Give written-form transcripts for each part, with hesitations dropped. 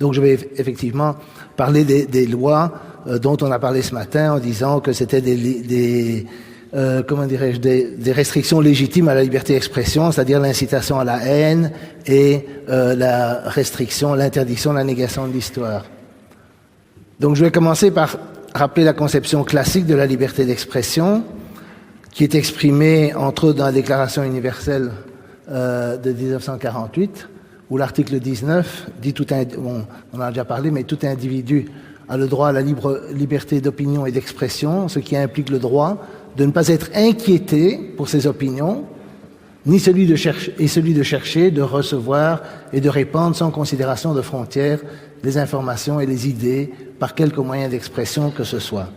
Donc je vais effectivement parler des lois dont on a parlé ce matin en disant que c'était des restrictions légitimes à la liberté d'expression, c'est-à-dire l'incitation à la haine et la restriction, l'interdiction, la négation de l'histoire. Donc je vais commencer par rappeler la conception classique de la liberté d'expression, qui est exprimée entre autres dans la Déclaration universelle de 1948, où l'article 19 dit on en a déjà parlé, mais tout individu a le droit à la liberté d'opinion et d'expression, ce qui implique le droit de ne pas être inquiété pour ses opinions, ni celui de chercher, de recevoir et de répandre sans considération de frontières les informations et les idées par quelque moyen d'expression que ce soit.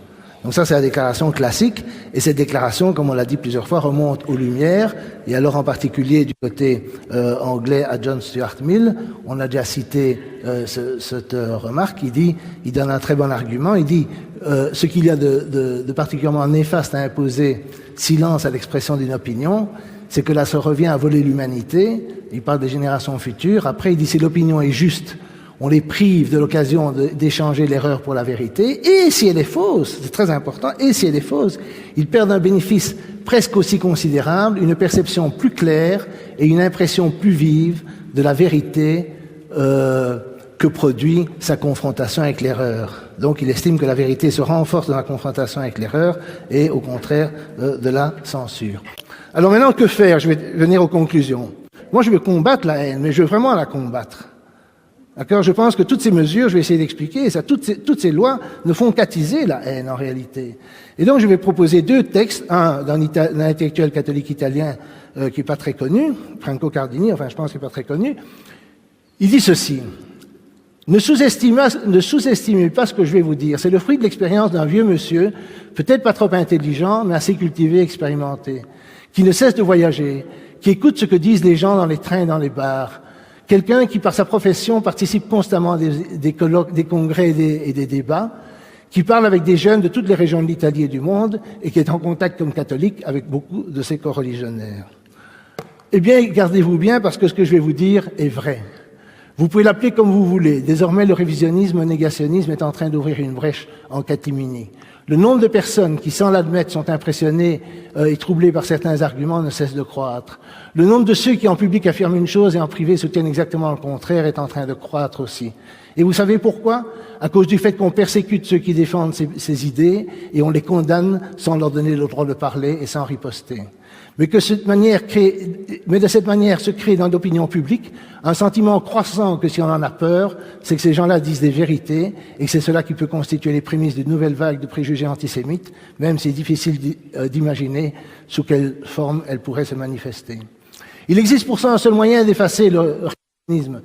Donc ça, c'est la déclaration classique, et cette déclaration, comme on l'a dit plusieurs fois, remonte aux Lumières, et alors en particulier du côté anglais à John Stuart Mill. On a déjà cité cette remarque. Il donne un très bon argument. Il dit ce qu'il y a de particulièrement néfaste à imposer silence à l'expression d'une opinion, c'est que là, ça revient à voler l'humanité. Il parle des générations futures. Après, il dit si l'opinion est juste, on les prive de l'occasion d'échanger l'erreur pour la vérité, et si elle est fausse, c'est très important, et si elle est fausse, ils perdent un bénéfice presque aussi considérable, une perception plus claire et une impression plus vive de la vérité que produit sa confrontation avec l'erreur. Donc il estime que la vérité se renforce dans la confrontation avec l'erreur et au contraire de la censure. Alors maintenant, que faire? Je vais venir aux conclusions. Moi, je veux combattre la haine, mais je veux vraiment la combattre. D'accord? Je pense que toutes ces mesures, je vais essayer d'expliquer, toutes ces lois ne font qu'attiser la haine en réalité. Et donc je vais proposer deux textes, un d'un intellectuel catholique italien qui est pas très connu, Franco Cardini, enfin je pense qu'il est pas très connu. Il dit ceci: ne sous-estimez pas ce que je vais vous dire. C'est le fruit de l'expérience d'un vieux monsieur, peut-être pas trop intelligent, mais assez cultivé, expérimenté, qui ne cesse de voyager, qui écoute ce que disent les gens dans les trains et dans les bars. Quelqu'un qui, par sa profession, participe constamment à des colloques, des congrès et des débats, qui parle avec des jeunes de toutes les régions de l'Italie et du monde, et qui est en contact comme catholique avec beaucoup de ses coreligionnaires. Eh bien, gardez-vous bien, parce que ce que je vais vous dire est vrai. Vous pouvez l'appeler comme vous voulez. Désormais, le révisionnisme, le négationnisme est en train d'ouvrir une brèche en catimini. Le nombre de personnes qui, sans l'admettre, sont impressionnées et troublées par certains arguments ne cesse de croître. Le nombre de ceux qui, en public, affirment une chose et en privé soutiennent exactement le contraire est en train de croître aussi. Et vous savez pourquoi? À cause du fait qu'on persécute ceux qui défendent ces idées et on les condamne sans leur donner le droit de parler et sans riposter. Mais de cette manière se crée dans l'opinion publique un sentiment croissant que si on en a peur, c'est que ces gens-là disent des vérités et que c'est cela qui peut constituer les prémices d'une nouvelle vague de préjugés antisémites, même si c'est difficile d'imaginer sous quelle forme elle pourrait se manifester. Il existe pour ça un seul moyen d'effacer le révisionnisme,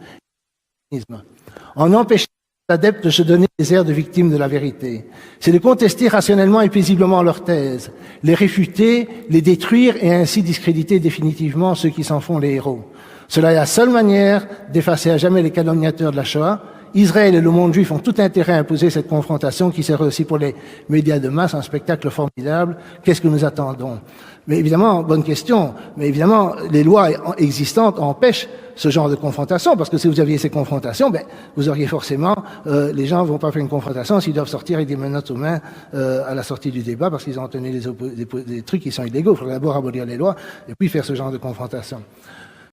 en empêchant les adeptes de se donner des airs de victimes de la vérité. C'est de contester rationnellement et paisiblement leurs thèses, les réfuter, les détruire et ainsi discréditer définitivement ceux qui s'en font les héros. Cela est la seule manière d'effacer à jamais les calomniateurs de la Shoah. Israël et le monde juif ont tout intérêt à imposer cette confrontation qui sert aussi pour les médias de masse un spectacle formidable. Qu'est-ce que nous attendons? Mais évidemment, bonne question, mais évidemment, les lois existantes empêchent ce genre de confrontation, parce que si vous aviez ces confrontations, vous auriez forcément, les gens ne vont pas faire une confrontation s'ils doivent sortir avec des menottes aux mains à la sortie du débat, parce qu'ils ont tenu des trucs qui sont illégaux. Il faut d'abord abolir les lois et puis faire ce genre de confrontation.